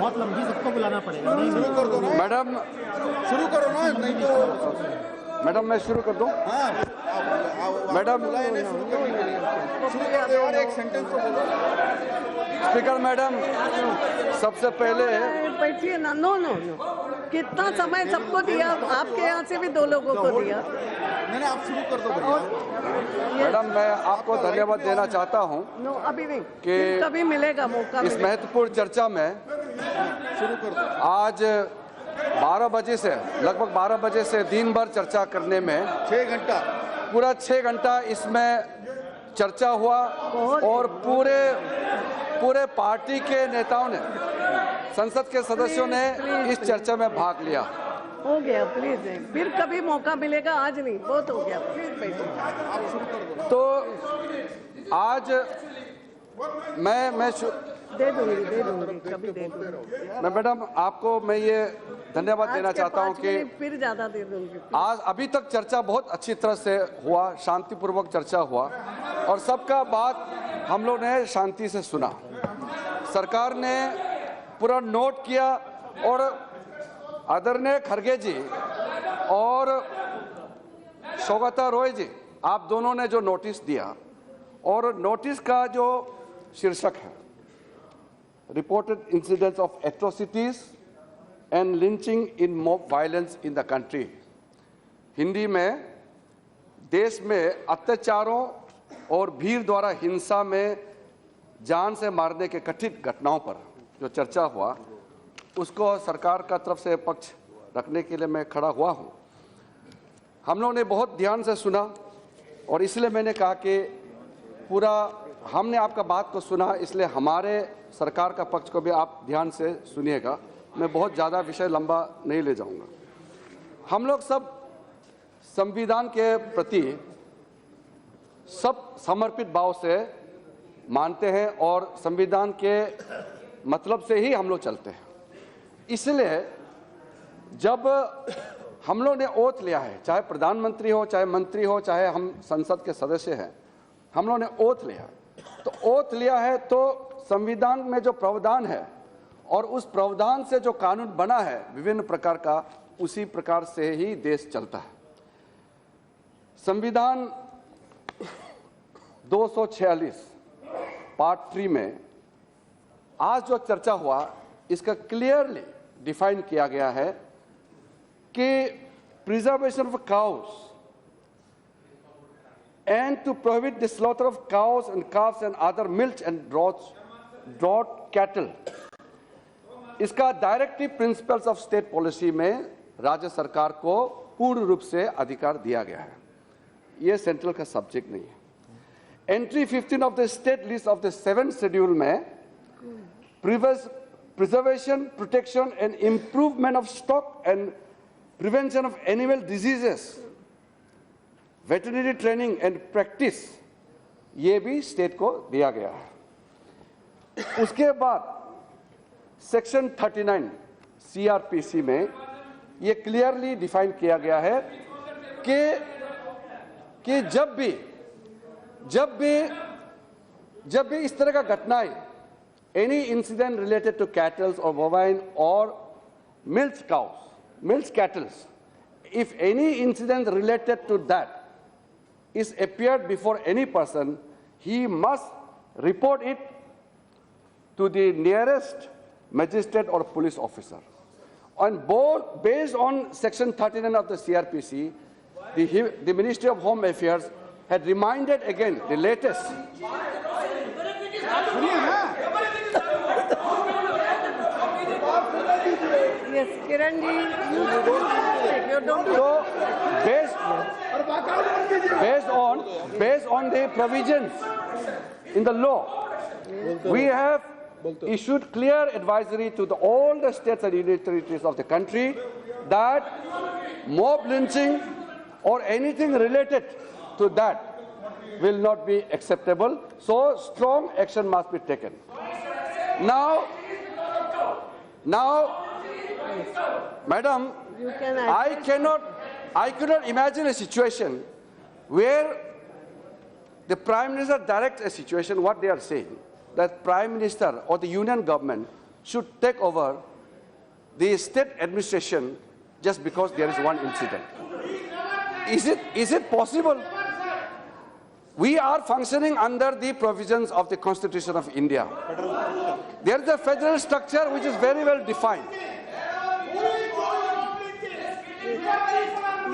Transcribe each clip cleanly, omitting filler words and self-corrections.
बहुत लंबी, सबको बुलाना पड़ेगा। नहीं शुरू कर दो ना मैडम, शुरू करो ना, नहीं तो मैडम मैं शुरू कर दूं? हाँ मैडम, बुलाए नहीं शुरू करने के लिए, शुरू कर दो यार, एक सेंटेंस तो बोलो। स्पीकर मैडम, सबसे पहले बैठिए ना। नो नो नो, कितना समय सबको दिया, आपके यहाँ से भी 2 लोगों को दिया। नहीं आप शुरू कर दो भैया। मैडम मैं आपको धन्यवाद देना चाहता हूं नो अभी नहीं, कि कभी मिलेगा मौका। इस महत्वपूर्ण चर्चा में शुरू कर दो। आज 12 बजे से, लगभग 12 बजे से दिन भर चर्चा करने में 6 घंटा, पूरा 6 घंटा इसमें चर्चा हुआ और पूरे पार्टी के नेताओं ने, संसद के सदस्यों ने इस चर्चा में भाग लिया। हो गया, प्लीज फिर कभी मौका मिलेगा, आज नहीं, बहुत हो गया, प्लीज बैठो। तो आज मैं दे दूंगी कभी दे दूंगी। मैं मैडम आपको मैं ये धन्यवाद देना चाहता हूँ कि फिर ज्यादा दे दूंगी। आज अभी तक चर्चा बहुत अच्छी तरह से हुआ, शांतिपूर्वक चर्चा हुआ और सबका बात हम लोग ने शांति से सुना। सरकार ने पूरा नोट किया और आदरणीय खड़गे जी और सौगता रॉय जी, आप दोनों ने जो नोटिस दिया, और नोटिस का जो शीर्षक है reported incidents of atrocities and lynching in mob violence in the country, Hindi में देश में अत्याचारों और भीड़ द्वारा हिंसा में जान से मारने के कथित घटनाओं पर जो चर्चा हुआ, उसको सरकार का तरफ से पक्ष रखने के लिए मैं खड़ा हुआ हूँ। हम लोगों ने बहुत ध्यान से सुना और इसलिए मैंने कहा कि पूरा हमने आपका बात को सुना, इसलिए हमारे सरकार का पक्ष को भी आप ध्यान से सुनिएगा। मैं बहुत ज़्यादा विषय लंबा नहीं ले जाऊंगा। हम लोग सब संविधान के प्रति सब समर्पित भाव से मानते हैं और संविधान के मतलब से ही हम लोग चलते हैं। इसलिए जब हम लोग ने ओथ लिया है, चाहे प्रधानमंत्री हो, चाहे मंत्री हो, चाहे हम संसद के सदस्य हैं, हम लोग ने ओथ लिया, तो ओथ लिया है तो संविधान में जो प्रावधान है और उस प्रावधान से जो कानून बना है विभिन्न प्रकार का, उसी प्रकार से ही देश चलता है। संविधान 246 पार्ट 3 में आज जो चर्चा हुआ, इसका क्लियरली डिफाइन किया गया है कि preservation of cows and to prohibit the slaughter of cows and calves and other milch and draught cattle. इसका directive principles of state policy में राज्य सरकार को पूर्ण रूप से अधिकार दिया गया है। ये सेंट्रल का सब्जेक्ट नहीं है। Entry 15 of the state list of the 7th schedule में preservation, protection and improvement of stock and prevention of animal diseases, veterinary training and practice, ये भी स्टेट को दिया गया है। उसके बाद सेक्शन 39 सीआरपीसी में ये क्लियरली डिफाइन किया गया है कि जब भी इस तरह का घटनाएं, any incident related to cattles और बोवाइन और milk cows, milk cattles, if any incident related to that is appeared before any person, he must report it to the nearest magistrate or police officer. And based on section 39 of the CRPC, the Ministry of Home Affairs had reminded again the latest. Yes, Kiran ji, you don't. So, based on the provisions in the law, we have issued clear advisory to all the states and union territories of the country that mob lynching or anything related to that will not be acceptable. So strong action must be taken. Now, Madam, I cannot imagine a situation where the Prime Minister directs a situation, what they are saying, that Prime Minister or the Union government should take over the state administration just because there is one incident. Is it possible? We are functioning under the provisions of the Constitution of India. There is a federal structure which is very well defined.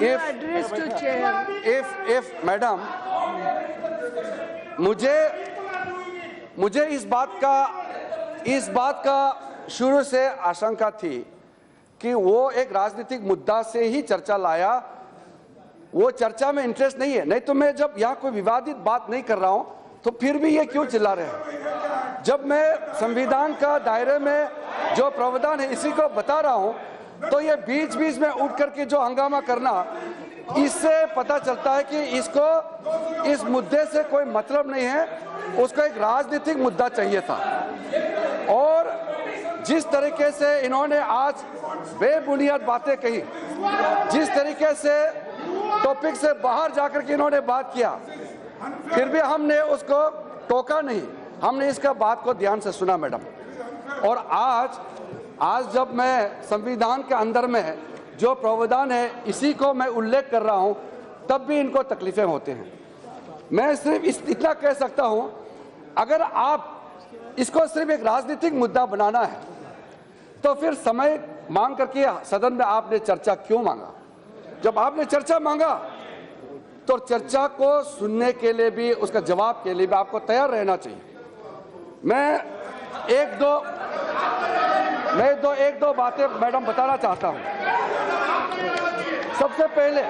Address to chair. If madam, मुझे इस बात का शुरू से आशंका थी कि वो एक राजनीतिक मुद्दा से ही चर्चा लाया, वो चर्चा में इंटरेस्ट नहीं है। नहीं तो मैं जब यहाँ कोई विवादित बात नहीं कर रहा हूँ तो फिर भी ये क्यों चिल्ला रहे हैं? जब मैं संविधान का दायरे में जो प्रावधान है इसी को बता रहा हूँ तो ये बीच बीच में उठ करके जो हंगामा करना, इससे पता चलता है कि इसको इस मुद्दे से कोई मतलब नहीं है, उसको एक राजनीतिक मुद्दा चाहिए था। और जिस तरीके से इन्होंने आज बेबुनियाद बातें कही, जिस तरीके से टॉपिक से बाहर जाकर के इन्होंने बात किया, फिर भी हमने उसको टोका नहीं, हमने इसका बात को ध्यान से सुना मैडम। और आज जब मैं संविधान के अंदर में जो प्रावधान है इसी को मैं उल्लेख कर रहा हूं, तब भी इनको तकलीफें होते हैं। मैं सिर्फ इतना कह सकता हूं, अगर आप इसको सिर्फ एक राजनीतिक मुद्दा बनाना है तो फिर समय मांग करके सदन में आपने चर्चा क्यों मांगा? जब आपने चर्चा मांगा तो चर्चा को सुनने के लिए भी, उसका जवाब के लिए भी आपको तैयार रहना चाहिए। मैं एक दो बातें मैडम बताना चाहता हूं। सबसे पहले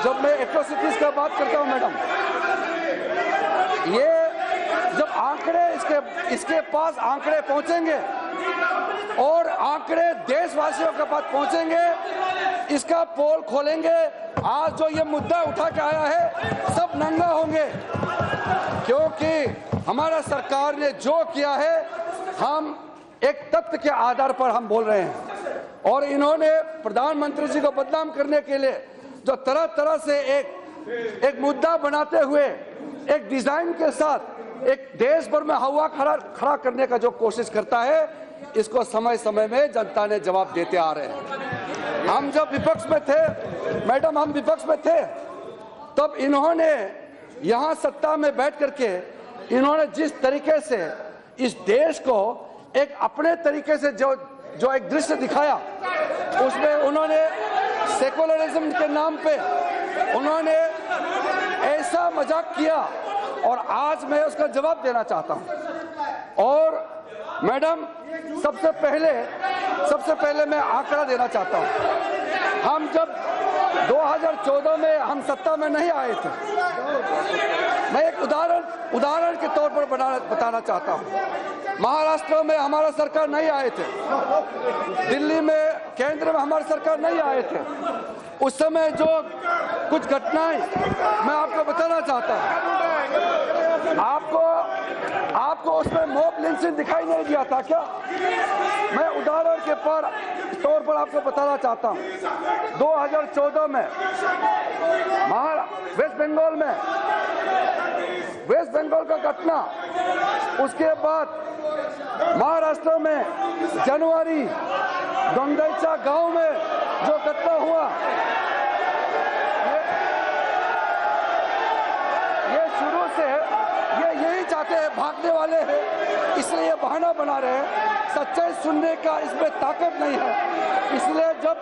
जब मैं एट्रोसिटीज का बात करता हूं मैडम, ये जब आंकड़े इसके पास आंकड़े पहुंचेंगे और आंकड़े देशवासियों के पास पहुंचेंगे, इसका पोल खोलेंगे, आज जो ये मुद्दा उठा के आया है सब नंगा होंगे, क्योंकि हमारा सरकार ने जो किया है हम एक तथ्य के आधार पर हम बोल रहे हैं। और इन्होंने प्रधानमंत्री जी को बदनाम करने के लिए जो तरह तरह से एक मुद्दा बनाते हुए एक डिजाइन के साथ एक देश भर में हवा खड़ा करने का जो कोशिश करता है, इसको समय समय में जनता ने जवाब देते आ रहे हैं। हम जब विपक्ष में थे मैडम, हम विपक्ष में थे, तब इन्होंने यहाँ सत्ता में बैठ करके इन्होंने जिस तरीके से इस देश को एक अपने तरीके से जो एक दृश्य दिखाया, उसमें उन्होंने सेकुलरिज्म के नाम पे उन्होंने ऐसा मजाक किया, और आज मैं उसका जवाब देना चाहता हूं। और मैडम, सबसे पहले मैं आंकड़ा देना चाहता हूं। हम जब 2014 में हम सत्ता में नहीं आए थे, मैं एक उदाहरण के तौर पर बताना चाहता हूं। महाराष्ट्र में हमारा सरकार नहीं आए थे, दिल्ली में केंद्र में हमारी सरकार नहीं आए थे, उस समय जो कुछ घटनाएं मैं आपको बताना चाहता हूं। आपको उसमें मॉब लिंचिंग दिखाई नहीं दिया था क्या? मैं उदाहरण के तौर पर आपको बताना चाहता हूं। 2014 में वेस्ट बंगाल का घटना, उसके बाद महाराष्ट्र में जनवरी गंगईचा गांव में जो घटना हुआ, ये शुरू से ये यही चाहते हैं, भागने वाले हैं, इसलिए ये बहाना बना रहे हैं। सच्चाई सुनने का इसमें ताकत नहीं है, इसलिए जब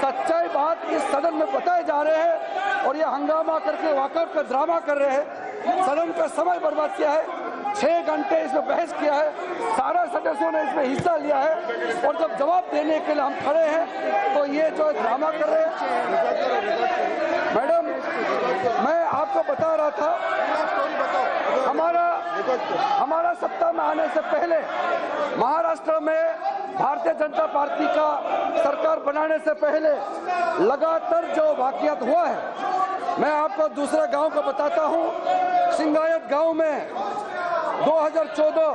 सच्चाई बात इस सदन में बताए जा रहे हैं और ये हंगामा करके वॉकआउट का ड्रामा कर रहे हैं, सदन का समय बर्बाद किया है, 6 घंटे इसमें बहस किया है, सारे सदस्यों ने इसमें हिस्सा लिया है, और जब जवाब देने के लिए हम खड़े हैं तो ये जो ड्रामा कर रहे हैं। मैडम, मैं आपको बता रहा था, हमारा सत्ता में आने से पहले महाराष्ट्र में भारतीय जनता पार्टी का सरकार बनाने से पहले लगातार जो वाकयात हुआ है, मैं आपको दूसरे गांव को बताता हूं। सिंगायत गांव में 2014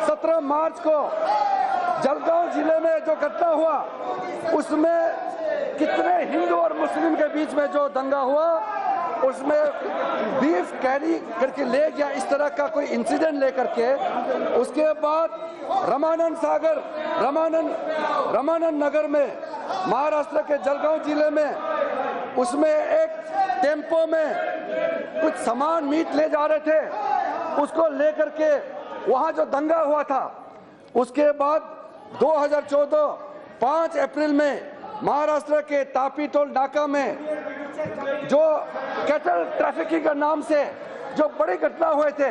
17 मार्च को जलगांव जिले में जो घटना हुआ, उसमें कितने हिंदू और मुस्लिम के बीच में जो दंगा हुआ, उसमें बीफ कैरी करके ले गया, इस तरह का कोई इंसिडेंट लेकर के, उसके बाद रमानंद नगर में, महाराष्ट्र के जलगांव जिले में, उसमें एक टेम्पो में कुछ सामान मीट ले जा रहे थे, उसको लेकर के वहां जो दंगा हुआ था, उसके बाद 2014 5 अप्रैल में महाराष्ट्र के तापी टोल नाका में जो कैटल ट्रैफिकिंग के नाम से जो बड़ी घटना हुए थे,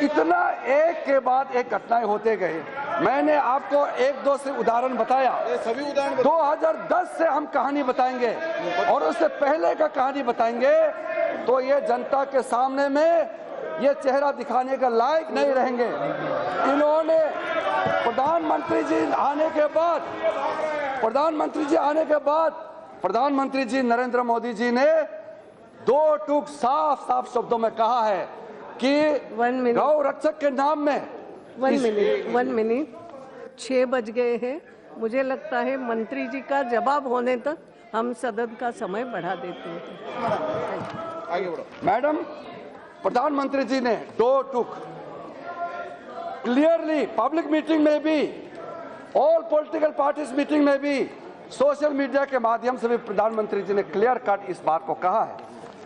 इतना एक के बाद एक घटनाएं होते गए। मैंने आपको एक दो से उदाहरण बताया, सभी उदाहरण 2010 से हम कहानी बताएंगे और उससे पहले का कहानी बताएंगे, तो ये जनता के सामने में ये चेहरा दिखाने का लायक नहीं रहेंगे। इन्होंने प्रधानमंत्री जी आने के बाद प्रधानमंत्री जी नरेंद्र मोदी जी ने 2 टूक साफ शब्दों में कहा है कि गौ रक्षक के नाम में 1 मिनट 6 बज गए हैं। मुझे लगता है मंत्री जी का जवाब होने तक हम सदन का समय बढ़ा देते हैं। आगे बढ़ो। मैडम, प्रधानमंत्री जी ने 2 टूक क्लियरली पब्लिक मीटिंग में भी, ऑल पॉलिटिकल पार्टीज मीटिंग में भी, सोशल मीडिया के माध्यम से भी प्रधानमंत्री जी ने क्लियर कट इस बात को कहा है।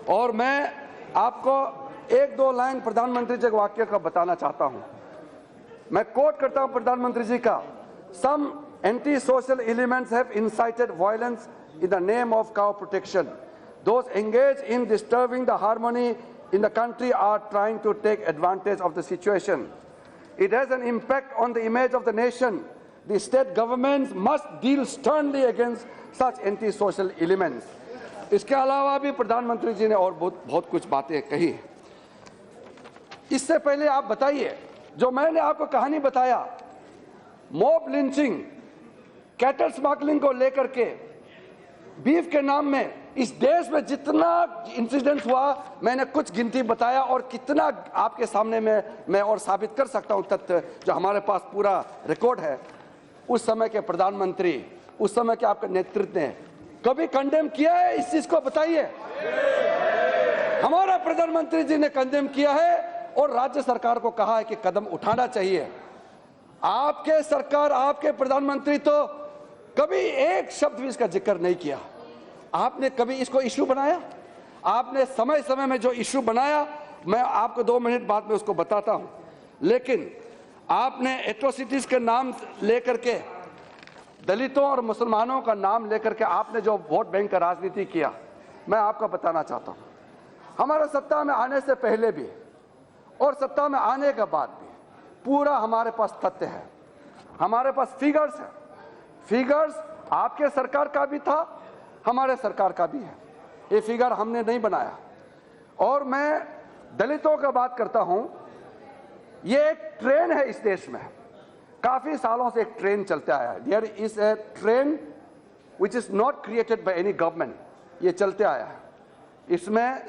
और मैं आपको 1-2 लाइन प्रधानमंत्री जी के वाक्य का बताना चाहता हूं। मैं कोट करता हूं प्रधानमंत्री जी का, some anti social elements have incited violence in the name of cow protection. Those engage in disturbing the harmony in the country are trying to take advantage of the situation. It has an impact on the image of the nation. The state governments must deal sternly against such anti-social elements. इसके अलावा भी प्रधानमंत्री जी ने और बहुत कुछ बातें कही। इससे पहले आप बताइए, जो मैंने आपको कहानी बताया, मॉब लिंचिंग, कैटल स्मगलिंग को लेकर के, बीफ के नाम में इस देश में जितना इंसिडेंट हुआ, मैंने कुछ गिनती बताया और कितना आपके सामने में मैं और साबित कर सकता हूं तथ्य, जो हमारे पास पूरा रिकॉर्ड है। उस समय के प्रधानमंत्री, उस समय के आपके नेतृत्व ने कभी कंडेम किया है इस चीज को? बताइए। हमारा प्रधानमंत्री जी ने कंडेम किया है और राज्य सरकार को कहा है कि कदम उठाना चाहिए। आपके सरकार, आपके प्रधानमंत्री तो कभी एक शब्द भी इसका जिक्र नहीं किया। आपने कभी इसको इशू बनाया? आपने समय समय में जो इशू बनाया, मैं आपको 2 मिनट बाद में उसको बताता हूं। लेकिन आपने एट्रोसिटीज के नाम लेकर के, दलितों और मुसलमानों का नाम लेकर के आपने जो वोट बैंक का राजनीति किया, मैं आपको बताना चाहता हूं, हमारे सत्ता में आने से पहले भी और सत्ता में आने के बाद भी पूरा हमारे पास तथ्य है, हमारे पास फिगर्स है। फिगर्स आपके सरकार का भी था, हमारे सरकार का भी है। ये फिगर हमने नहीं बनाया। और मैं दलितों का बात करता हूं, ये एक ट्रेन है इस देश में, काफी सालों से एक ट्रेन चलता आया है। There is a trend which is not created by any government, ये चलते आया है। इसमें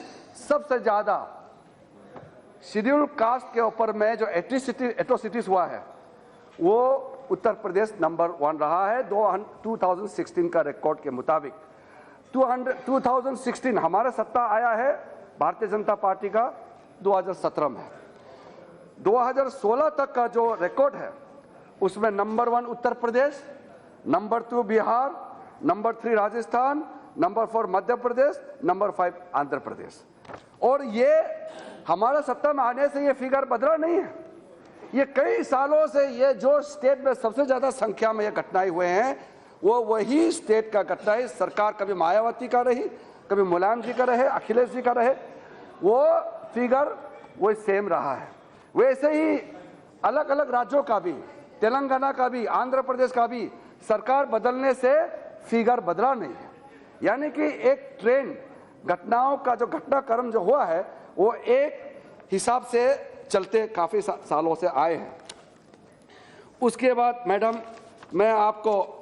सबसे ज्यादा शेड्यूल कास्ट के ऊपर में जो एट्रोसिटीज हुआ है, वो उत्तर प्रदेश नंबर 1 रहा है 2016 का रिकॉर्ड के मुताबिक। 2016 हमारा सत्ता आया है भारतीय जनता पार्टी का 2017 में। 2016 तक का जो रिकॉर्ड है, उसमें number 1 Uttar Pradesh, number 2 Bihar, number 3 Rajasthan, number 4 Madhya Pradesh, number 5 Andhra Pradesh. और ये हमारा सत्ता में आने से ये फिगर बदला नहीं है। ये कई सालों से ये जो स्टेट में सबसे ज्यादा संख्या में ये घटनाएं हुए हैं, वो वही स्टेट का घटना है। सरकार कभी मायावती का रही, कभी मुलायम जी का रहे, अखिलेश जी का रहे, वो फिगर वो सेम रहा है। वैसे ही अलग अलग राज्यों का भी, तेलंगाना का भी, आंध्र प्रदेश का भी, सरकार बदलने से फिगर बदला नहीं है। यानी कि एक ट्रेंड, घटनाओं का जो घटनाक्रम जो हुआ है, वो एक हिसाब से चलते काफी सालों से आए हैं। उसके बाद मैडम, मैं आपको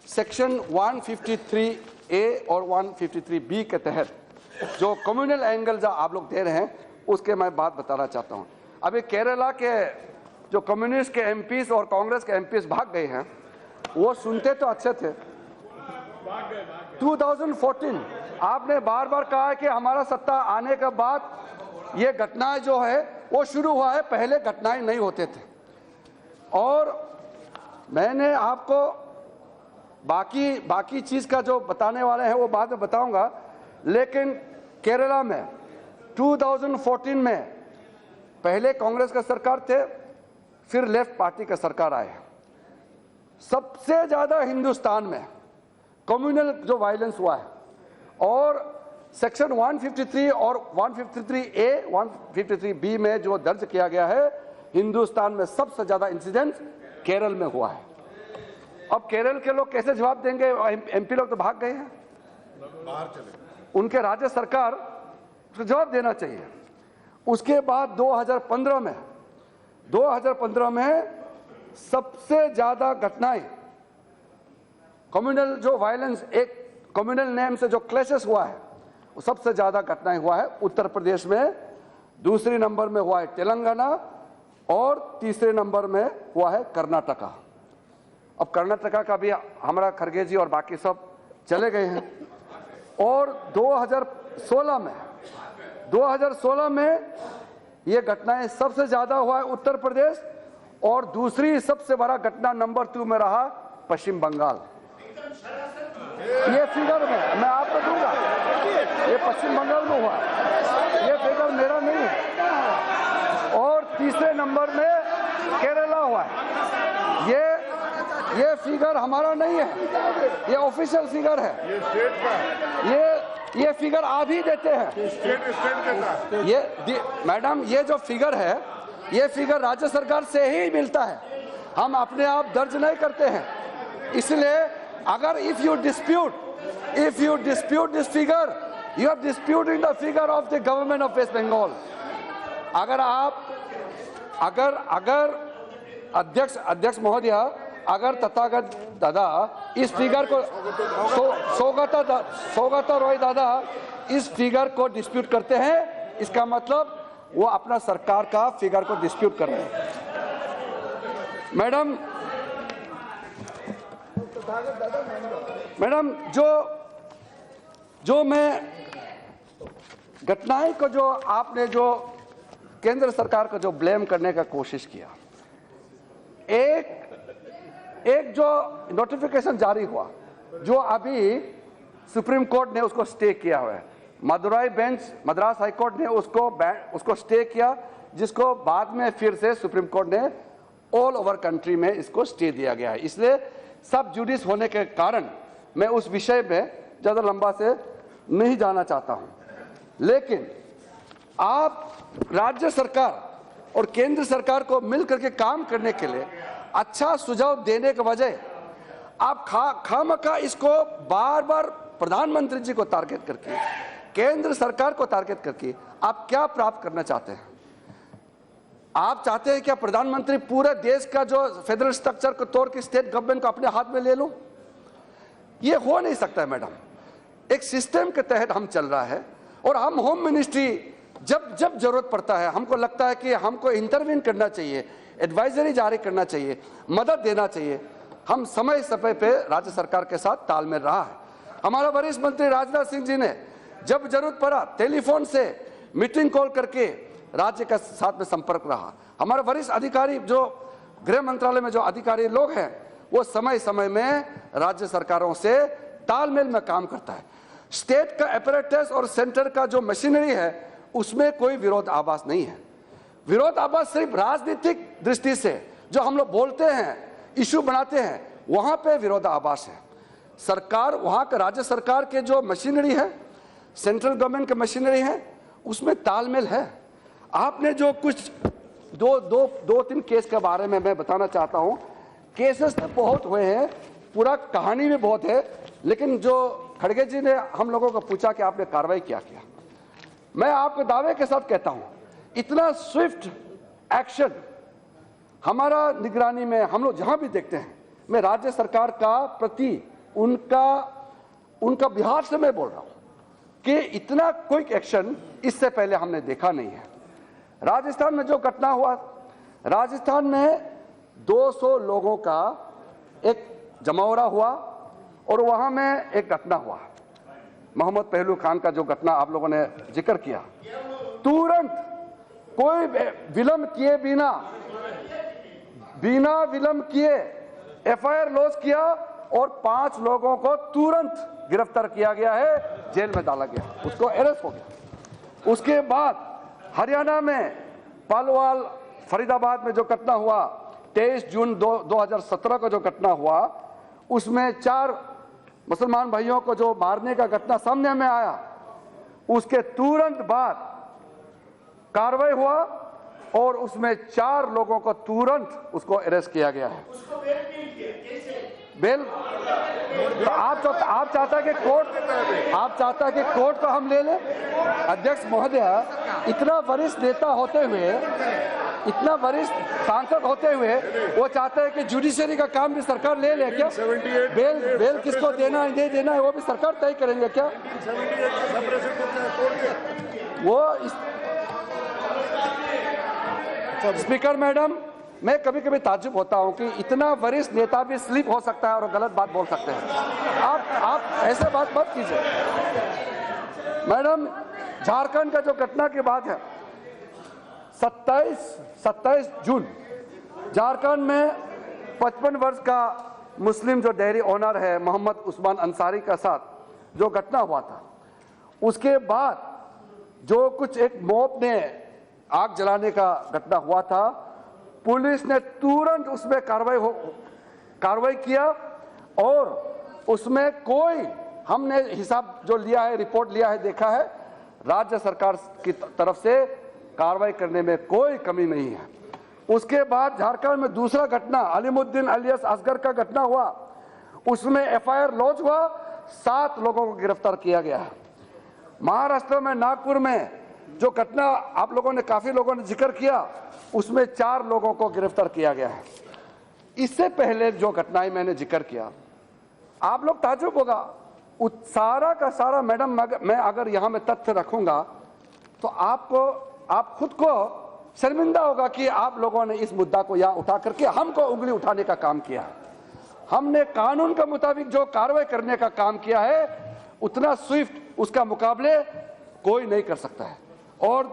सेक्शन 153A और 153B के तहत जो कम्युनल एंगल जो आप लोग दे रहे हैं, उसके मैं बात बताना चाहता हूं। अभी केरला के जो कम्युनिस्ट के एमपीज और कांग्रेस के एमपीज भाग गए हैं, वो सुनते तो अच्छे थे। 2014 आपने बार बार कहा है कि हमारा सत्ता आने के बाद ये घटनाएं जो है वो शुरू हुआ है, पहले घटनाएं नहीं होते थे। और मैंने आपको बाकी चीज का जो बताने वाले हैं वो बाद में बताऊंगा, लेकिन केरला में 2014 में पहले कांग्रेस का सरकार थे, फिर लेफ्ट पार्टी का सरकार आए। सबसे ज्यादा हिंदुस्तान में कम्युनल जो वायलेंस हुआ है, और सेक्शन 153 और 153A 153B में जो दर्ज किया गया है, हिंदुस्तान में सबसे ज्यादा इंसिडेंट केरल में हुआ है। अब केरल के लोग कैसे जवाब देंगे? एमपी लोग तो भाग गए हैं, बाहर चले, उनके राज्य सरकार को जवाब देना चाहिए। उसके बाद 2015 में सबसे ज्यादा घटनाएं कम्युनल जो वायलेंस, एक कम्युनल नेम से जो क्लैशेस हुआ है, वो सबसे ज्यादा घटनाएं हुआ है उत्तर प्रदेश में, दूसरे नंबर में हुआ है तेलंगाना, और तीसरे नंबर में हुआ है कर्नाटका। अब कर्नाटका का भी हमारा खड़गे जी और बाकी सब चले गए हैं। और 2016 में ये घटनाएं सबसे ज्यादा हुआ है उत्तर प्रदेश, और दूसरी सबसे बड़ा घटना नंबर 2 में रहा पश्चिम बंगाल। ये फिगर मैं आपको दूंगा, ये पश्चिम बंगाल में हुआ, ये फिगर मेरा नहीं है। और तीसरे नंबर में केरला हुआ है। ये फिगर हमारा नहीं है, ये ऑफिशियल फिगर है। ये स्टेट का, ये फिगर आप ही देते हैं, स्टेट देता है। ये मैडम, ये जो फिगर है, ये फिगर राज्य सरकार से ही मिलता है, हम अपने आप दर्ज नहीं करते हैं। इसलिए अगर if you dispute this figure, you are disputing the figure of the government of West Bengal. अगर अध्यक्ष महोदय, अगर तथागत दादा इस फिगर को सौगता रॉय दादा इस फिगर को डिस्प्यूट करते हैं, इसका मतलब वो अपना सरकार का फिगर को डिस्प्यूट कर रहे हैं। मैडम, जो मैं घटनाएं को, जो आपने जो केंद्र सरकार को जो ब्लेम करने का कोशिश किया, एक जो नोटिफिकेशन जारी हुआ, जो अभी सुप्रीम कोर्ट ने उसको स्टे किया हुआ है, Madurai bench, Madras high court ने उसको स्टे किया, जिसको बाद में फिर से सुप्रीम कोर्ट ने ऑल ओवर कंट्री में इसको स्टे दिया गया है। इसलिए सब जुडिस होने के कारण मैं उस विषय में ज्यादा लंबा से नहीं जाना चाहता हूं, लेकिन आप राज्य सरकार और केंद्र सरकार को मिलकर के काम करने के लिए अच्छा सुझाव देने के बजाय आप खामखा इसको बार बार प्रधानमंत्री जी को टारगेट करके, केंद्र सरकार को टारगेट करके आप क्या प्राप्त करना चाहते हैं? आप चाहते हैं क्या प्रधानमंत्री पूरे देश का जो फेडरल स्ट्रक्चर को तोड़ के स्टेट गवर्नमेंट को अपने हाथ में ले लो? ये हो नहीं सकता है मैडम। एक सिस्टम के तहत हम चल रहा है, और हम होम मिनिस्ट्री जब जरूरत पड़ता है, हमको लगता है कि हमको इंटरवीन करना चाहिए, एडवाइजरी जारी करना चाहिए, मदद देना चाहिए, हम समय समय पे राज्य सरकार के साथ तालमेल रहा है। हमारा वरिष्ठ मंत्री राजनाथ सिंह जी ने जब जरूरत पड़ा टेलीफोन से मीटिंग कॉल करके राज्य के साथ में संपर्क रहा। हमारे वरिष्ठ अधिकारी, जो गृह मंत्रालय में जो अधिकारी लोग हैं, वो समय समय में राज्य सरकारों से तालमेल में काम करता है। स्टेट का अपैरेटस और सेंटर का जो मशीनरी है, उसमें कोई विरोध आभास नहीं है। विरोध आभास सिर्फ राजनीतिक दृष्टि से जो हम लोग बोलते हैं, इशू बनाते हैं, वहां पे विरोध आभास है। सरकार, वहां का राज्य सरकार के जो मशीनरी है, सेंट्रल गवर्नमेंट के मशीनरी है, उसमें तालमेल है। आपने जो कुछ दो तीन केस के बारे में मैं बताना चाहता हूं। केसेस तो बहुत हुए हैं, पूरा कहानी भी बहुत है, लेकिन जो खड़गे जी ने हम लोगों को पूछा कि आपने कार्रवाई क्या किया, मैं आपके दावे के साथ कहता हूं, इतना स्विफ्ट एक्शन हमारा निगरानी में हम लोग जहां भी देखते हैं, मैं राज्य सरकार का प्रति उनका बिहार से मैं बोल रहा हूं कि इतना क्विक एक्शन इससे पहले हमने देखा नहीं है। राजस्थान में जो घटना हुआ, राजस्थान में 200 लोगों का एक जमावड़ा हुआ, और वहां में एक घटना हुआ, मोहम्मद पहलू खान का जो घटना आप लोगों ने जिक्र किया, तुरंत कोई विलंब किए बिना बिना विलंब किए एफआईआर लॉन्च किया और 5 लोगों को तुरंत गिरफ्तार किया गया है, जेल में डाला गया, उसको अरेस्ट हो गया। उसके बाद हरियाणा में पालवाल फरीदाबाद में जो घटना हुआ 23 जून 2017 का जो घटना हुआ, उसमें 4 मुसलमान भाइयों को जो मारने का घटना सामने में आया, उसके तुरंत बाद कार्रवाई हुआ और उसमें 4 लोगों को तुरंत उसको अरेस्ट किया गया है। बेल तो आप चाहता है कि कोर्ट को हम ले लें? अध्यक्ष महोदय, इतना वरिष्ठ नेता होते हुए, इतना वरिष्ठ सांसद होते हुए वो चाहते हैं कि जुडिशरी का काम भी सरकार ले ले क्या? बेल किसको देना है नहीं देना है वो भी सरकार तय करेंगे क्या? वो स्पीकर मैडम, मैं कभी कभी ताज्जुब होता हूं कि इतना वरिष्ठ नेता भी स्लिप हो सकता है और गलत बात बोल सकते हैं। आप ऐसे बात मत कीजिए मैडम। झारखंड का जो घटना की बात है, 27 जून झारखंड में 55 वर्ष का मुस्लिम जो डेयरी ओनर है मोहम्मद उस्मान अंसारी के साथ जो घटना हुआ था, उसके बाद जो कुछ एक मॉब ने आग जलाने का घटना हुआ था, पुलिस ने तुरंत उसमें कार्रवाई किया और उसमें कोई, हमने हिसाब जो लिया है, रिपोर्ट लिया है, देखा है, राज्य सरकार की तरफ से कार्रवाई करने में कोई कमी नहीं है। उसके बाद झारखंड में दूसरा घटना अलीमुद्दीन अलियास असगर का घटना हुआ, उसमें एफआईआर लॉन्च हुआ, 7 लोगों को गिरफ्तार किया गया है। महाराष्ट्र में नागपुर में जो घटना आप लोगों ने, काफी लोगों ने जिक्र किया, उसमें 4 लोगों को गिरफ्तार किया गया है। इससे पहले जो घटनाएं मैंने जिक्र किया, आप लोग ताज्जुब होगा, सारा का सारा मैडम, मैं अगर यहां में तथ्य रखूंगा तो आप खुद को शर्मिंदा होगा कि आप लोगों ने इस मुद्दा को यहां उठा करके हमको उंगली उठाने का काम किया। हमने कानून के मुताबिक जो कार्रवाई करने का काम किया है, उतना स्विफ्ट उसका मुकाबले कोई नहीं कर सकता है। और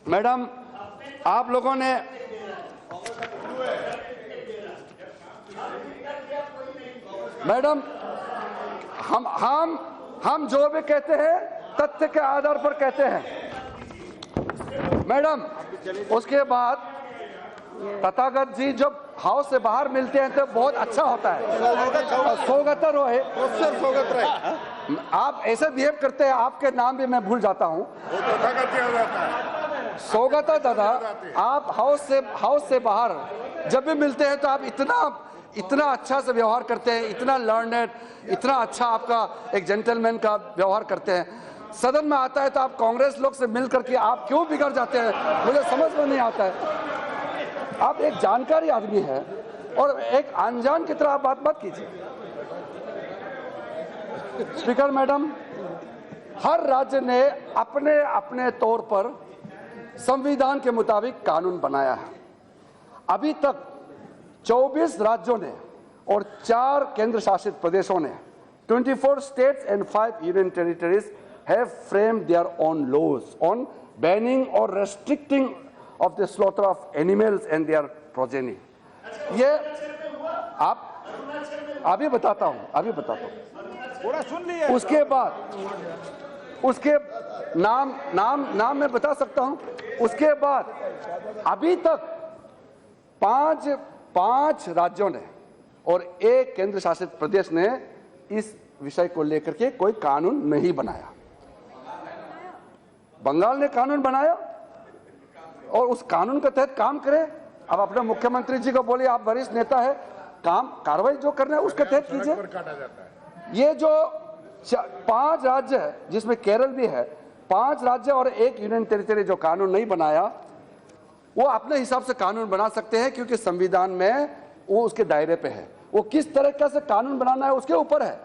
मैडम, आप लोगों ने मैडम, हम जो भी कहते हैं तथ्य के आधार पर कहते हैं मैडम। उसके बाद तथागत जी जब हाउस से बाहर मिलते हैं तो बहुत अच्छा होता है, स्वागत रहे, आप ऐसे बिहेव करते हैं, आपके नाम भी मैं भूल जाता हूं, स्वागत दादा। आप हाउस से बाहर जब भी मिलते हैं तो आप इतना अच्छा से व्यवहार करते हैं, इतना लर्नेड, इतना अच्छा आपका एक जेंटलमैन का व्यवहार करते हैं। सदन में आता है तो आप कांग्रेस लोग से मिल करके आप क्यों बिगड़ जाते हैं, मुझे समझ में नहीं आता है। आप एक जानकारी आदमी है और एक अनजान की तरह बात मत कीजिए। स्पीकर मैडम, हर राज्य ने अपने अपने तौर पर संविधान के मुताबिक कानून बनाया है। अभी तक 24 राज्यों ने और 4 केंद्र शासित प्रदेशों ने 24 states and 5 union territories have framed their own laws on banning or restricting of the slaughter of animals and their progeny. ये आप अभी बताता हूं। थोड़ा सुन लिए। उसके नाम मैं बता सकता हूं। उसके बाद अभी तक 5 राज्यों ने और 1 केंद्र शासित प्रदेश ने इस विषय को लेकर के कोई कानून नहीं बनाया। बंगाल ने कानून बनाया और उस कानून के तहत काम करे। अब अपने मुख्यमंत्री जी को बोलिए, आप वरिष्ठ नेता है, कार्रवाई जो करना है उसके तहत कीजिए। ये जो 5 राज्य है, जिसमें केरल भी है, 5 राज्य और 1 यूनियन टेरिटरी जो कानून नहीं बनाया, वो अपने हिसाब से कानून बना सकते हैं, क्योंकि संविधान में वो उसके दायरे पे है। वो किस तरह से कानून बनाना है उसके ऊपर है।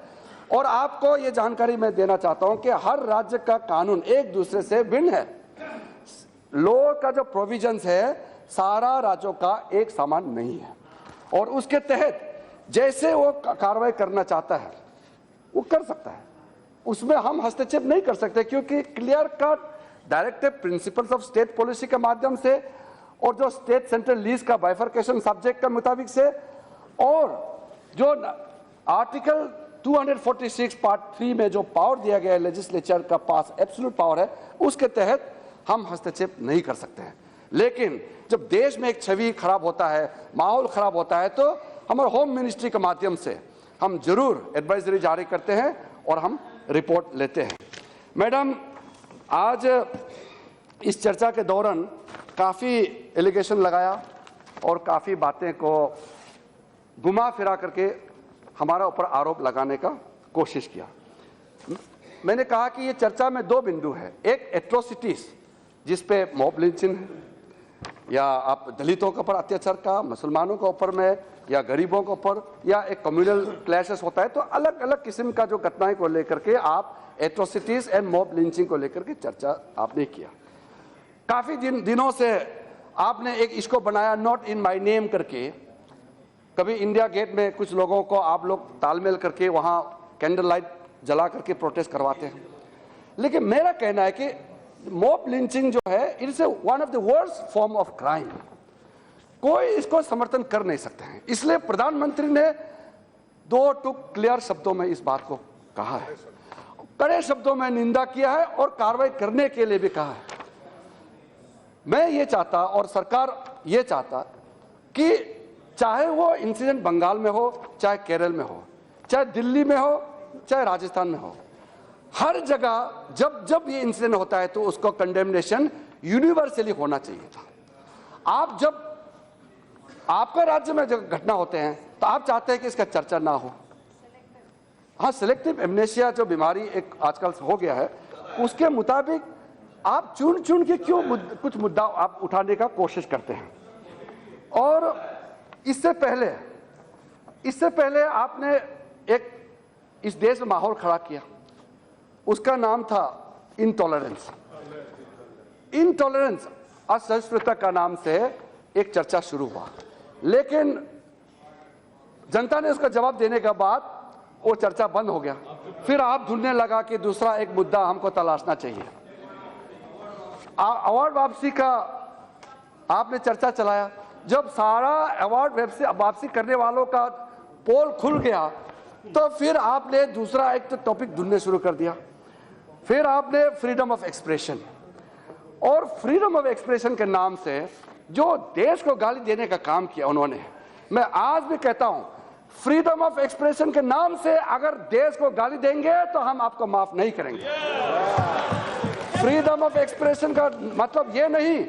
और आपको ये जानकारी मैं देना चाहता हूं कि हर राज्य का कानून एक दूसरे से भिन्न है। लॉ का जो प्रोविजंस है सारा राज्यों का एक समान नहीं है, और उसके तहत जैसे वो कार्रवाई करना चाहता है वो कर सकता है, उसमें हम हस्तक्षेप नहीं कर सकते, क्योंकि clear cut directive principles of state policy के माध्यम से और जो स्टेट सेंट्रल लीज का बाइफर्केशन सब्जेक्ट के मुताबिक से, और जो आर्टिकल 246 पार्ट 3 में जो पावर दिया गया है लेजिस्लेचर का पास एब्सोल्यूट पावर है, उसके तहत हम हस्तक्षेप नहीं कर सकते हैं। लेकिन जब देश में एक छवि खराब होता है, माहौल खराब होता है, तो हमारे होम मिनिस्ट्री के माध्यम से हम जरूर एडवाइजरी जारी करते हैं और हम रिपोर्ट लेते हैं। मैडम, आज इस चर्चा के दौरान काफ़ी एलिगेशन लगाया और काफ़ी बातें को घुमा फिरा करके हमारा ऊपर आरोप लगाने का कोशिश किया। मैंने कहा कि ये चर्चा में दो बिंदु है, एक एट्रोसिटीज जिस पे मॉब लिंचिंग है, या आप दलितों के ऊपर अत्याचार का, मुसलमानों के ऊपर में, या गरीबों के ऊपर, या एक कम्युनल क्लैशेस होता है, तो अलग अलग किस्म का जो घटनाएं को लेकर के आप एट्रोसिटीज एंड मॉब लिंचिंग को लेकर के चर्चा आपने किया। काफी दिनों से आपने एक इसको बनाया नॉट इन माय नेम करके। कभी इंडिया गेट में कुछ लोगों को आप लोग तालमेल करके वहां कैंडल लाइट जला करके प्रोटेस्ट करवाते हैं, लेकिन मेरा कहना है कि मॉब लिंचिंग जो है it's one of the worst form of crime. कोई इसको समर्थन कर नहीं सकते हैं। इसलिए प्रधानमंत्री ने दो टुक क्लियर शब्दों में इस बात को कहा है, कड़े शब्दों में निंदा किया है और कार्रवाई करने के लिए भी कहा है। मैं ये चाहता और सरकार ये चाहता कि चाहे वो इंसिडेंट बंगाल में हो, चाहे केरल में हो, चाहे दिल्ली में हो, चाहे राजस्थान में हो, हर जगह जब जब ये इंसिडेंट होता है तो उसको कंडेमनेशन यूनिवर्सली होना चाहिए था। आप जब आपका राज्य में जब घटना होते हैं तो आप चाहते हैं कि इसका चर्चा ना हो। हाँ, सिलेक्टिव एमनेशिया जो बीमारी एक आजकल हो गया है, उसके मुताबिक आप चुन चुन के क्यों कुछ मुद्दा आप उठाने का कोशिश करते हैं। और इससे पहले आपने एक इस देश में माहौल खड़ा किया, उसका नाम था इंटॉलरेंस। असहिष्णुता का नाम से एक चर्चा शुरू हुआ, लेकिन जनता ने उसका जवाब देने के बाद वो चर्चा बंद हो गया। फिर आप ढूंढने लगा कि दूसरा एक मुद्दा हमको तलाशना चाहिए। अवार्ड वापसी का आपने चर्चा चलाया। जब सारा अवार्ड वापसी करने वालों का पोल खुल गया तो फिर आपने दूसरा एक टॉपिक ढूंढने शुरू कर दिया। फिर आपने फ्रीडम ऑफ एक्सप्रेशन, और फ्रीडम ऑफ एक्सप्रेशन के नाम से जो देश को गाली देने का काम किया उन्होंने, मैं आज भी कहता हूं, फ्रीडम ऑफ एक्सप्रेशन के नाम से अगर देश को गाली देंगे तो हम आपको माफ नहीं करेंगे। फ्रीडम ऑफ एक्सप्रेशन का मतलब यह नहीं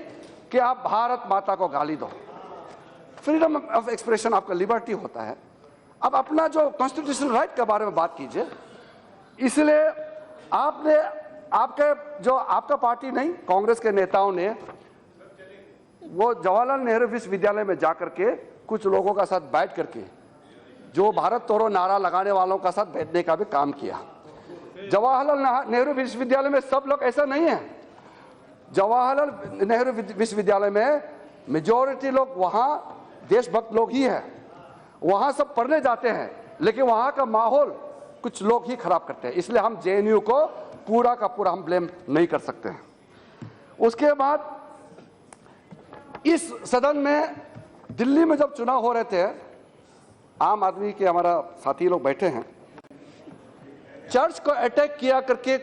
कि आप भारत माता को गाली दो। फ्रीडम ऑफ एक्सप्रेशन आपका लिबर्टी होता है। अब अपना जो कॉन्स्टिट्यूशनल राइट के बारे में बात कीजिए। इसलिए आपने आपका पार्टी नहीं, कांग्रेस के नेताओं ने वो जवाहरलाल नेहरू विश्वविद्यालय में जाकर के कुछ लोगों का साथ बैठ करके जो भारत तोड़ो नारा लगाने वालों का साथ बैठने का भी काम किया। जवाहरलाल नेहरू विश्वविद्यालय में सब लोग ऐसा नहीं है। जवाहरलाल नेहरू विश्वविद्यालय में मेजॉरिटी लोग वहां देशभक्त लोग ही है, वहां सब पढ़ने जाते हैं, लेकिन वहां का माहौल कुछ लोग ही खराब करते हैं। इसलिए हम जेएनयू को पूरा का पूरा हम ब्लेम नहीं कर सकते हैं। उसके बाद इस सदन में दिल्ली में जब चुनाव हो रहे थे, आम आदमी के हमारा साथी लोग बैठे हैं, चर्च को अटैक किया करके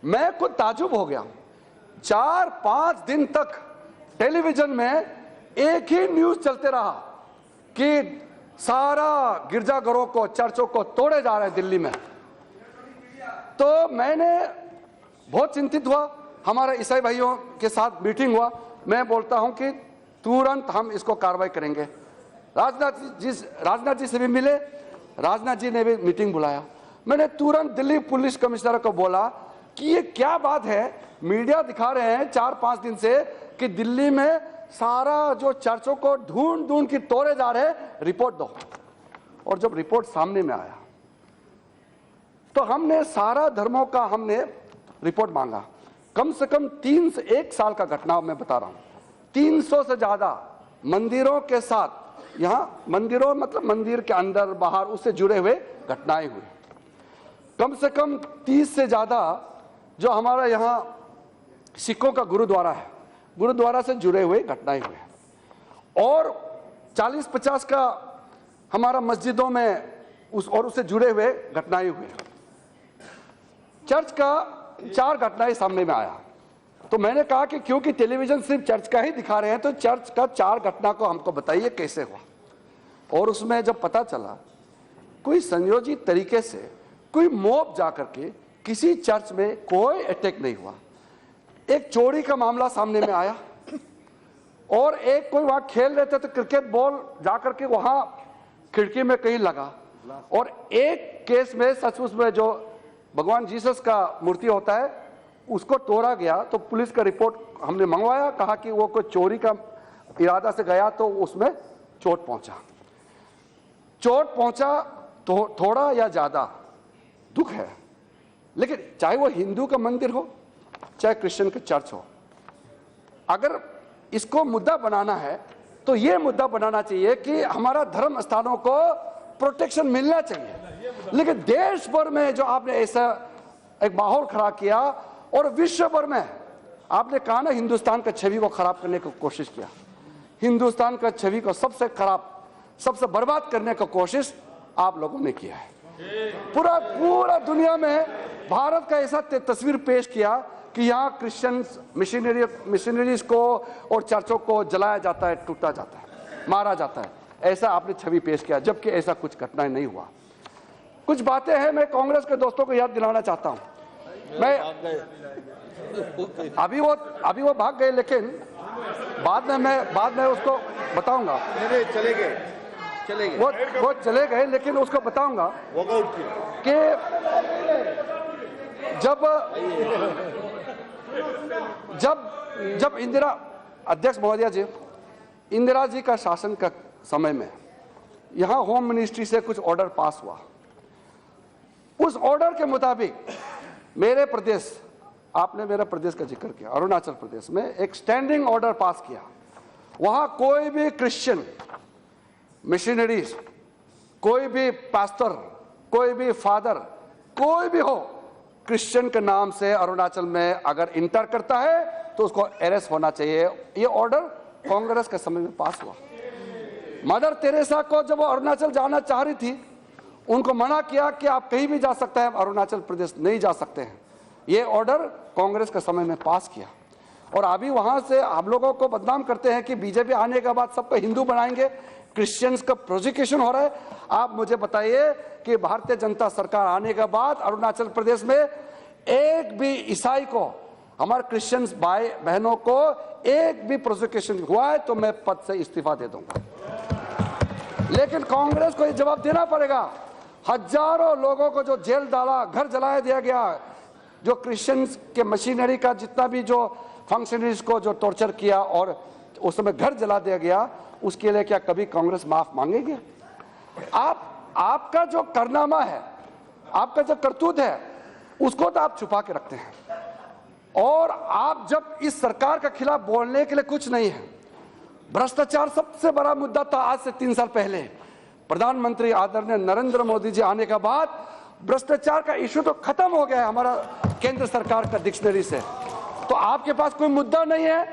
मैं खुद ताजुब हो गया। 4-5 दिन तक टेलीविजन में एक ही न्यूज चलते रहा कि सारा गिरजाघरों को, चर्चों को तोड़े जा रहे हैं दिल्ली में। तो मैंने बहुत चिंतित हुआ। हमारे ईसाई भाइयों के साथ मीटिंग हुआ। मैं बोलता हूं कि तुरंत हम इसको कार्रवाई करेंगे। राजनाथ जी से भी मिले, राजनाथ जी ने भी मीटिंग बुलाया। मैंने तुरंत दिल्ली पुलिस कमिश्नर को बोला कि ये क्या बात है, मीडिया दिखा रहे हैं 4-5 दिन से कि दिल्ली में सारा जो चर्चों को ढूंढ ढूंढ के तोड़े जा रहे हैं, रिपोर्ट दो। और जब रिपोर्ट सामने में आया तो हमने सारा धर्मों का हमने रिपोर्ट मांगा। कम से कम 3 से 1 साल का घटना मैं बता रहा हूं। 300 से ज्यादा मंदिरों के साथ, यहां मंदिरों मतलब मंदिर के अंदर बाहर उससे जुड़े हुए घटनाएं हुई। कम से कम 30 से ज्यादा जो हमारा यहां सिखों का गुरुद्वारा है, गुरुद्वारा से जुड़े हुए घटनाएं हुए। और 40-50 का हमारा मस्जिदों में उससे जुड़े हुए घटनाएं हुए। चर्च का 4 घटनाएं सामने में आया, तो मैंने कहा कि क्योंकि टेलीविजन सिर्फ चर्च का ही दिखा रहे हैं तो चर्च का 4 घटना को हमको बताइए कैसे हुआ। और उसमें जब पता चला कोई संयोजित तरीके से कोई मॉब जाकर के किसी चर्च में कोई अटैक नहीं हुआ। एक चोरी का मामला सामने में आया और एक कोई वहां खेल रहे थे तो क्रिकेट बॉल जाकर के वहां खिड़की में कहीं लगा। और एक केस में सचमुच में जो भगवान जीसस का मूर्ति होता है उसको तोड़ा गया, तो पुलिस का रिपोर्ट हमने मंगवाया, कहा कि वो कोई चोरी का इरादा से गया तो उसमें चोट पहुंचा तो थोड़ा या ज्यादा दुख है। लेकिन चाहे वो हिंदू का मंदिर हो चाहे क्रिश्चियन का चर्च हो, अगर इसको मुद्दा बनाना है तो ये मुद्दा बनाना चाहिए कि हमारा धर्म स्थानों को प्रोटेक्शन मिलना चाहिए। लेकिन देश भर में जो आपने ऐसा एक माहौल खराब किया और विश्व भर में आपने कहा ना हिंदुस्तान का छवि को खराब करने की कोशिश किया, हिंदुस्तान का छवि को सबसे खराब सबसे बर्बाद करने की कोशिश आप लोगों ने किया है। पूरा दुनिया में भारत का ऐसा तस्वीर पेश किया कि यहाँ क्रिश्चियन मिशनरीज को और चर्चों को जलाया जाता है, टूटा जाता है, मारा जाता है, ऐसा आपने छवि पेश किया, जबकि ऐसा कुछ घटनाएं नहीं हुआ। कुछ बातें हैं मैं कांग्रेस के दोस्तों को याद दिलाना चाहता हूं। मैं अभी वो भाग गए, लेकिन बाद में उसको बताऊंगा। चले गए वो चले गए, लेकिन उसको बताऊंगा कि जब इंदिरा अध्यक्ष महोदया जी, इंदिरा जी का शासन का समय में यहां होम मिनिस्ट्री से कुछ ऑर्डर पास हुआ। उस ऑर्डर के मुताबिक मेरे प्रदेश, आपने मेरा प्रदेश का जिक्र किया, अरुणाचल प्रदेश में एक स्टैंडिंग ऑर्डर पास किया। वहां कोई भी क्रिश्चियन मिशनरीज, कोई भी पास्टर, कोई भी फादर, कोई भी हो, क्रिश्चियन के नाम से अरुणाचल में अगर इंटर करता है तो उसको अरेस्ट होना चाहिए। ये ऑर्डर कांग्रेस के समय में पास हुआ। मदर तेरेसा को जब वो अरुणाचल जाना चाह रही थी, उनको मना किया कि आप कहीं भी जा सकते हैं, अरुणाचल प्रदेश नहीं जा सकते हैं। ये ऑर्डर कांग्रेस के समय में पास किया। और अभी वहां से हम लोगों को बदनाम करते हैं कि बीजेपी आने के बाद सबको हिंदू बनाएंगे, क्रिश्चियंस का प्रोसिक्यूशन हो रहा है। आप मुझे बताइए कि भारतीय जनता सरकार आने के बाद अरुणाचल प्रदेश में एक भी ईसाई को, हमारे क्रिश्चियंस भाई बहनों को एक भी प्रोसिक्यूशन हुआ है तो मैं पद से इस्तीफा दे दूंगा। लेकिन कांग्रेस को ये जवाब देना पड़ेगा। हजारों लोगों को जो जेल डाला, घर जलाया दिया गया, जो क्रिश्चियंस के मशीनरी का जितना भी जो फंक्शनरीज को जो टॉर्चर किया और उस समय घर जला दिया गया, उसके लिए क्या कभी कांग्रेस माफ मांगेगी? आपका जो कारनामा है, आपका जो करतूत है, उसको तो आप छुपा के रखते हैं। और आप जब इस सरकार के खिलाफ बोलने के लिए कुछ नहीं है। भ्रष्टाचार सबसे बड़ा मुद्दा था। आज से 3 साल पहले प्रधानमंत्री आदरणीय नरेंद्र मोदी जी आने के बाद भ्रष्टाचार का इश्यू तो खत्म हो गया है हमारा केंद्र सरकार का डिक्शनरी से। तो आपके पास कोई मुद्दा नहीं है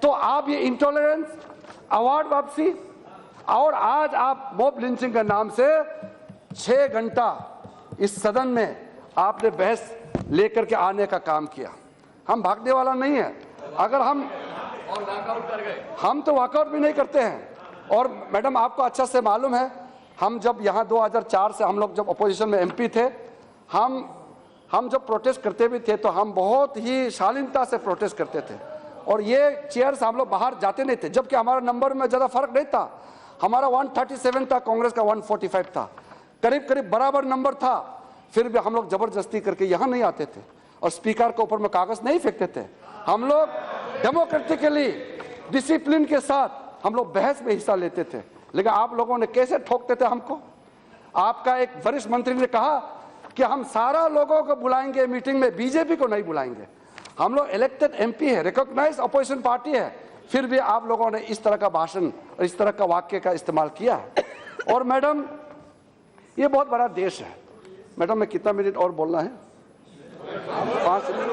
तो आप ये इंटॉलरेंस, अवार्ड वापसी और आज आप मॉब लिंचिंग के नाम से 6 घंटा इस सदन में आपने बहस लेकर के आने का काम किया। हम भागने वाला नहीं है। अगर हम तो वॉकआउट भी नहीं करते हैं। और मैडम आपको अच्छा से मालूम है, हम जब यहाँ 2004 से हम लोग जब अपोजिशन में एमपी थे, हम जब प्रोटेस्ट करते भी थे तो हम बहुत ही शालीनता से प्रोटेस्ट करते थे। और ये चेयर्स हम लोग बाहर जाते नहीं थे, जबकि हमारा नंबर में ज़्यादा फर्क नहीं था। हमारा 137 था, कांग्रेस का 145 था, करीब करीब बराबर नंबर था। फिर भी हम लोग जबरदस्ती करके यहाँ नहीं आते थे और स्पीकर के ऊपर में कागज नहीं फेंकते थे। हम लोग डेमोक्रेटिकली डिसिप्लिन के साथ हम लोग बहस में हिस्सा लेते थे। लेकिन आप लोगों ने कैसे ठोकते थे हमको। आपका एक वरिष्ठ मंत्री ने कहा कि हम सारा लोगों को बुलाएंगे मीटिंग में, बीजेपी को नहीं बुलाएंगे। हम लोग इलेक्टेड एमपी है, रिकॉग्नाइज अपोजिशन पार्टी है, फिर भी आप लोगों ने इस तरह का भाषण और इस तरह का वाक्य का इस्तेमाल किया है। और मैडम ये बहुत बड़ा देश है। मैडम मैं कितना मिनट और बोलना है? 5 मिनट।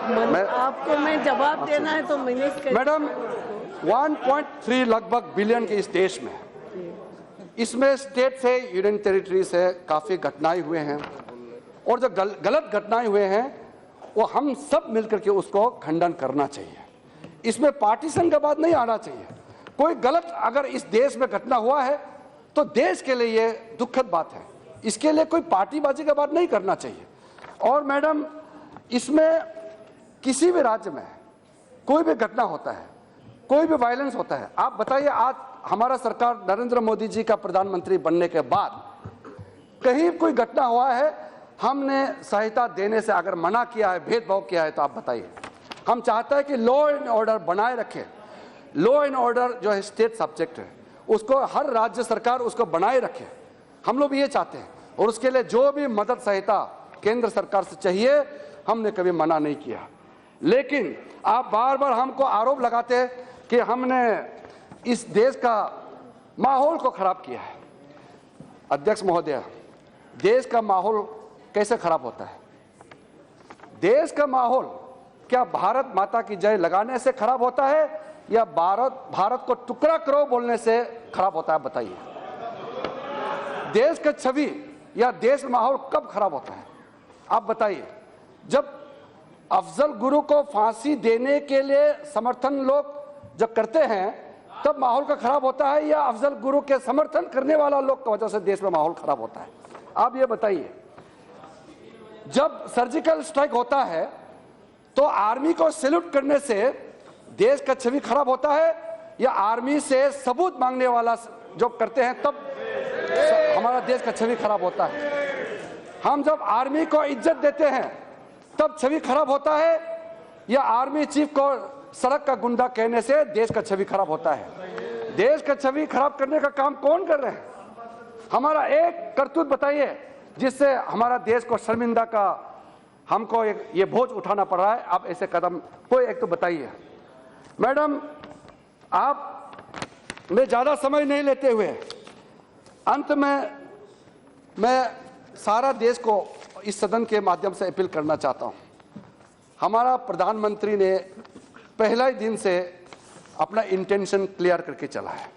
आपको मैं जवाब देना है तो मिनिस्टर। मैडम 1.3 लगभग बिलियन के इस देश में, इसमें स्टेट से यूनियन टेरिटरी से काफ़ी घटनाएं हुए हैं और जो गलत घटनाएं हुए हैं वो हम सब मिलकर के उसको खंडन करना चाहिए। इसमें पार्टीशन का बात नहीं आना चाहिए। कोई गलत अगर इस देश में घटना हुआ है तो देश के लिए ये दुखद बात है, इसके लिए कोई पार्टीबाजी का बात नहीं करना चाहिए। और मैडम इसमें किसी भी राज्य में कोई भी घटना होता है, कोई भी वायलेंस होता है, आप बताइए आज हमारा सरकार नरेंद्र मोदी जी का प्रधानमंत्री बनने के बाद कहीं कोई घटना हुआ है हमने सहायता देने से अगर मना किया है, भेदभाव किया है तो आप बताइए। हम चाहते हैं कि लॉ एंड ऑर्डर बनाए रखें। लॉ एंड ऑर्डर जो है स्टेट सब्जेक्ट है, उसको हर राज्य सरकार उसको बनाए रखे। हम लोग ये चाहते हैं और उसके लिए जो भी मदद सहायता केंद्र सरकार से चाहिए हमने कभी मना नहीं किया। लेकिन आप बार बार हमको आरोप लगाते हैं कि हमने इस देश का माहौल को खराब किया है। अध्यक्ष महोदय, देश का माहौल कैसे खराब होता है? देश का माहौल क्या भारत माता की जय लगाने से खराब होता है या भारत को टुकड़ा करो बोलने से खराब होता है? बताइए। देश का छवि या देश का माहौल कब खराब होता है आप बताइए? जब अफजल गुरु को फांसी देने के लिए समर्थन लोग जब करते हैं तब माहौल का खराब होता है या अफजल गुरु के समर्थन करने वाला लोग की वजह से देश में माहौल खराब होता है? आप ये बताइए। जब सर्जिकल स्ट्राइक होता है तो आर्मी को सैल्यूट करने से देश का छवि खराब होता है या आर्मी से सबूत मांगने वाला जो करते हैं तब हमारा देश का छवि खराब होता है? हम जब आर्मी को इज्जत देते हैं तब छवि खराब होता है या आर्मी चीफ को सड़क का गुंडा कहने से देश का छवि खराब होता है? देश का छवि खराब करने का काम कौन कर रहे हैं? हमारा एक करतूत बताइए जिससे हमारा देश को शर्मिंदा का हमको ये बोझ उठाना पड़ रहा है। आप ऐसे कदम कोई एक तो बताइए। मैडम आप मैं ज़्यादा समय नहीं लेते हुए अंत में मैं सारा देश को इस सदन के माध्यम से अपील करना चाहता हूं। हमारा प्रधानमंत्री ने पहला ही दिन से अपना इंटेंशन क्लियर करके चला है।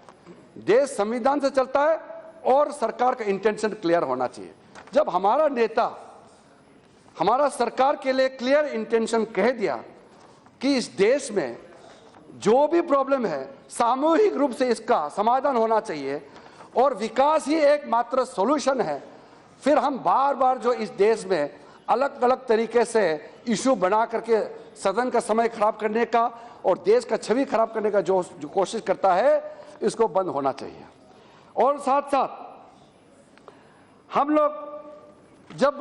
देश संविधान से चलता है और सरकार का इंटेंशन क्लियर होना चाहिए। जब हमारा नेता हमारा सरकार के लिए क्लियर इंटेंशन कह दिया कि इस देश में जो भी प्रॉब्लम है सामूहिक रूप से इसका समाधान होना चाहिए और विकास ही एकमात्र सॉल्यूशन है, फिर हम बार बार जो इस देश में अलग अलग तरीके से इशू बना करके सदन का समय खराब करने का और देश का छवि खराब करने का जो कोशिश करता है इसको बंद होना चाहिए। और साथ साथ हम लोग जब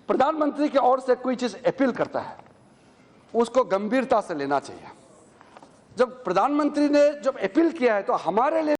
प्रधानमंत्री की ओर से कोई चीज अपील करता है उसको गंभीरता से लेना चाहिए। जब प्रधानमंत्री ने जब अपील किया है तो हमारे लिए